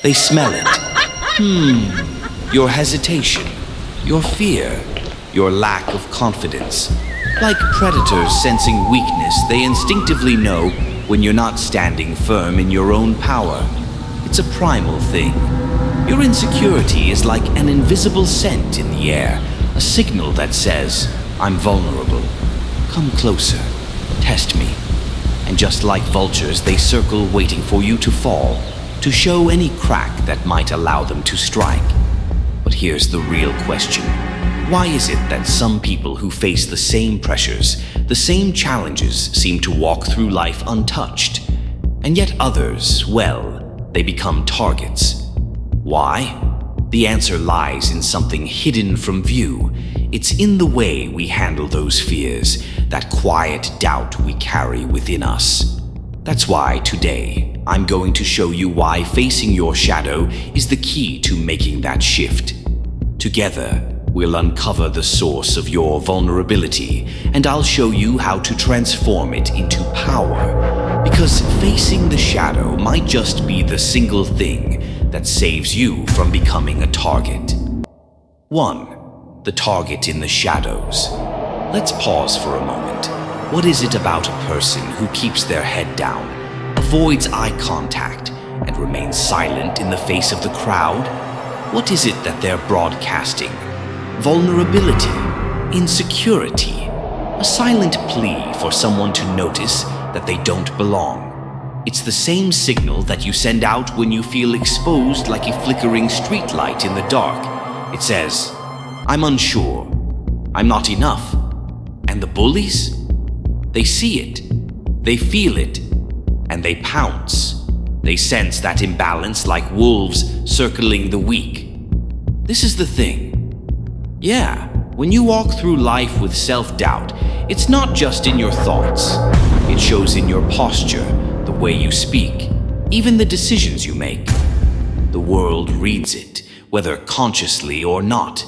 They smell it. Your hesitation, your fear, your lack of confidence. Like predators sensing weakness, they instinctively know when you're not standing firm in your own power. It's a primal thing. Your insecurity is like an invisible scent in the air, a signal that says, I'm vulnerable. Come closer. Test me. And just like vultures, they circle waiting for you to fall, to show any crack that might allow them to strike. But here's the real question. Why is it that some people who face the same pressures, the same challenges, seem to walk through life untouched? And yet others, well, they become targets. Why? The answer lies in something hidden from view. It's in the way we handle those fears, that quiet doubt we carry within us. That's why today, I'm going to show you why facing your shadow is the key to making that shift. Together, we'll uncover the source of your vulnerability, and I'll show you how to transform it into power. Because facing the shadow might just be the single thing that saves you from becoming a target. 1. The target in the shadows. Let's pause for a moment. What is it about a person who keeps their head down, avoids eye contact, and remains silent in the face of the crowd? What is it that they're broadcasting? Vulnerability, insecurity, a silent plea for someone to notice that they don't belong. It's the same signal that you send out when you feel exposed like a flickering streetlight in the dark. It says, I'm unsure, I'm not enough. And the bullies? They see it, they feel it, and they pounce. They sense that imbalance like wolves circling the weak. This is the thing. Yeah, when you walk through life with self-doubt, it's not just in your thoughts. It shows in your posture, the way you speak, even the decisions you make. The world reads it, whether consciously or not.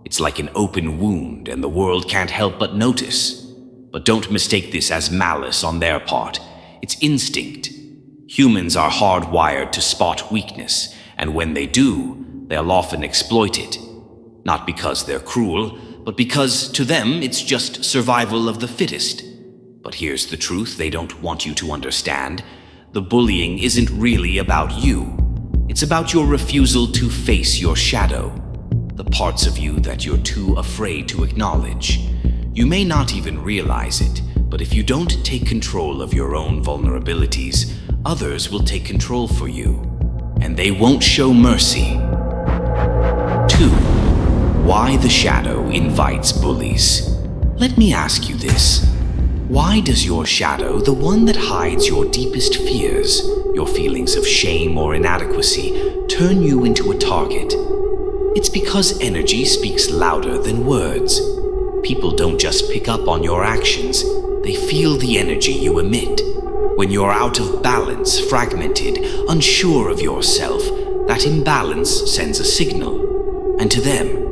It's like an open wound, and the world can't help but notice. But don't mistake this as malice on their part. It's instinct. Humans are hardwired to spot weakness, and when they do, they'll often exploit it. Not because they're cruel, but because to them it's just survival of the fittest. But here's the truth they don't want you to understand. The bullying isn't really about you. It's about your refusal to face your shadow, the parts of you that you're too afraid to acknowledge. You may not even realize it, but if you don't take control of your own vulnerabilities, others will take control for you, and they won't show mercy. 2. Why the shadow invites bullies. Let me ask you this. Why does your shadow, the one that hides your deepest fears, your feelings of shame or inadequacy, turn you into a target? It's because energy speaks louder than words. People don't just pick up on your actions, they feel the energy you emit. When you're out of balance, fragmented, unsure of yourself, that imbalance sends a signal. And to them,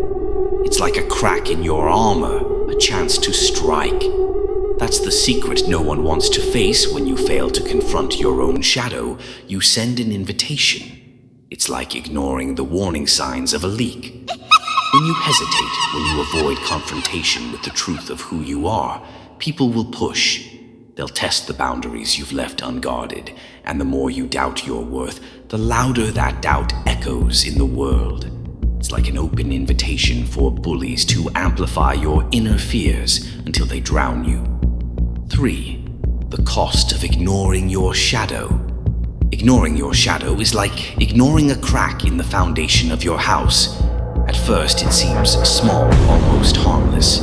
it's like a crack in your armor, a chance to strike. That's the secret no one wants to face when you fail to confront your own shadow. You send an invitation. It's like ignoring the warning signs of a leak. When you hesitate, when you avoid confrontation with the truth of who you are, people will push. They'll test the boundaries you've left unguarded, and the more you doubt your worth, the louder that doubt echoes in the world. It's like an open invitation for bullies to amplify your inner fears until they drown you. 3. The cost of ignoring your shadow. Ignoring your shadow is like ignoring a crack in the foundation of your house. At first it seems small, almost harmless.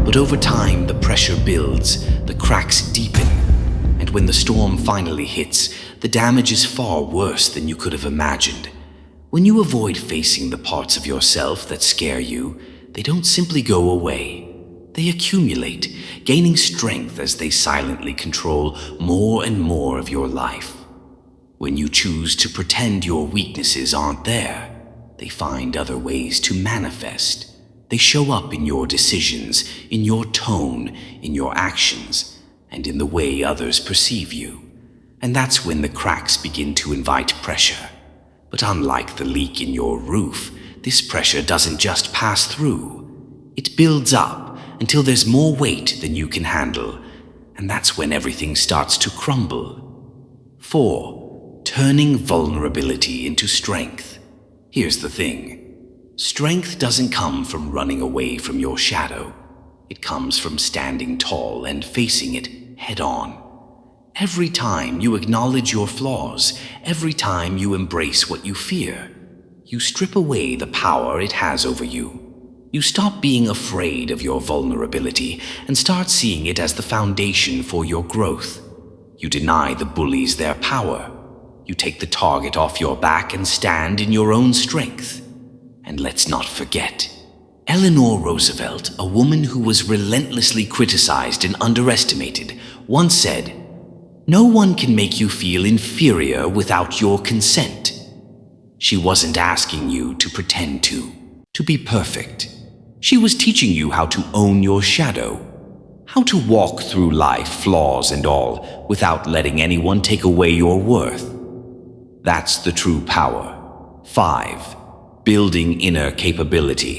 But over time the pressure builds, the cracks deepen, and when the storm finally hits, the damage is far worse than you could have imagined. When you avoid facing the parts of yourself that scare you, they don't simply go away. They accumulate, gaining strength as they silently control more and more of your life. When you choose to pretend your weaknesses aren't there, they find other ways to manifest. They show up in your decisions, in your tone, in your actions, and in the way others perceive you. And that's when the cracks begin to invite pressure. But unlike the leak in your roof, this pressure doesn't just pass through. It builds up until there's more weight than you can handle, and that's when everything starts to crumble. 4. Turning vulnerability into strength. Here's the thing. Strength doesn't come from running away from your shadow. It comes from standing tall and facing it head-on. Every time you acknowledge your flaws, every time you embrace what you fear, you strip away the power it has over you. You stop being afraid of your vulnerability and start seeing it as the foundation for your growth. You deny the bullies their power. You take the target off your back and stand in your own strength. And let's not forget, Eleanor Roosevelt, a woman who was relentlessly criticized and underestimated, once said, "No one can make you feel inferior without your consent." She wasn't asking you to pretend to be perfect. She was teaching you how to own your shadow, how to walk through life, flaws and all, without letting anyone take away your worth. That's the true power. 5. Building inner capability.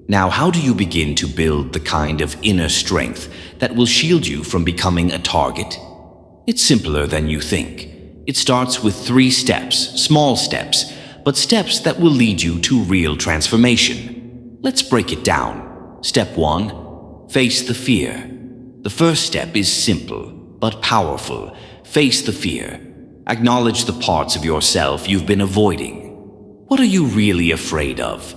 Now, how do you begin to build the kind of inner strength that will shield you from becoming a target? It's simpler than you think. It starts with 3 steps, small steps, but steps that will lead you to real transformation. Let's break it down. Step 1. Face the fear. The first step is simple, but powerful. Face the fear. Acknowledge the parts of yourself you've been avoiding. What are you really afraid of?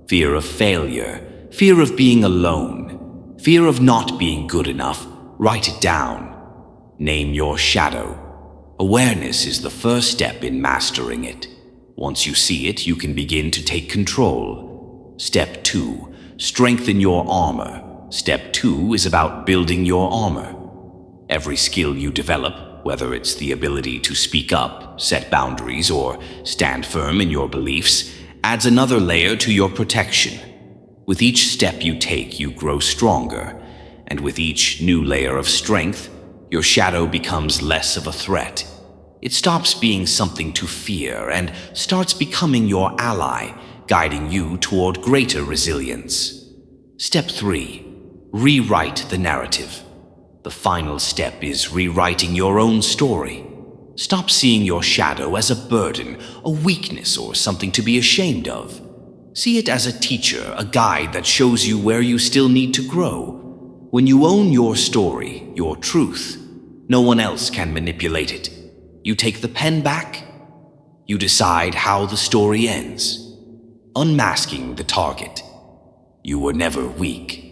Fear of failure, fear of being alone, fear of not being good enough. Write it down. Name your shadow. Awareness is the first step in mastering it. Once you see it, you can begin to take control. Step 2. Strengthen your armor. Step 2 is about building your armor. Every skill you develop, whether it's the ability to speak up, set boundaries, or stand firm in your beliefs, adds another layer to your protection. With each step you take, you grow stronger, and with each new layer of strength, your shadow becomes less of a threat. It stops being something to fear and starts becoming your ally, guiding you toward greater resilience. Step 3. Rewrite the narrative. The final step is rewriting your own story. Stop seeing your shadow as a burden, a weakness, or something to be ashamed of. See it as a teacher, a guide that shows you where you still need to grow. When you own your story, your truth, no one else can manipulate it. You take the pen back. You decide how the story ends. Unmasking the target. You were never weak.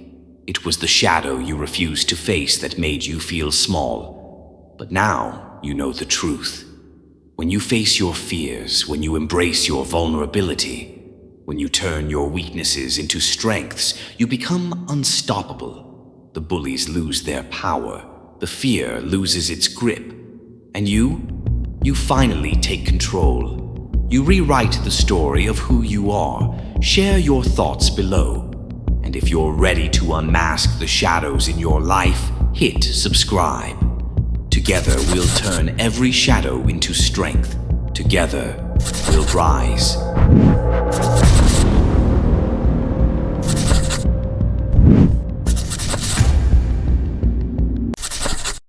It was the shadow you refused to face that made you feel small. But now you know the truth. When you face your fears, when you embrace your vulnerability, when you turn your weaknesses into strengths, you become unstoppable. The bullies lose their power. The fear loses its grip. And you finally take control. You rewrite the story of who you are. Share your thoughts below. And if you're ready to unmask the shadows in your life, hit subscribe. Together we'll turn every shadow into strength. Together we'll rise.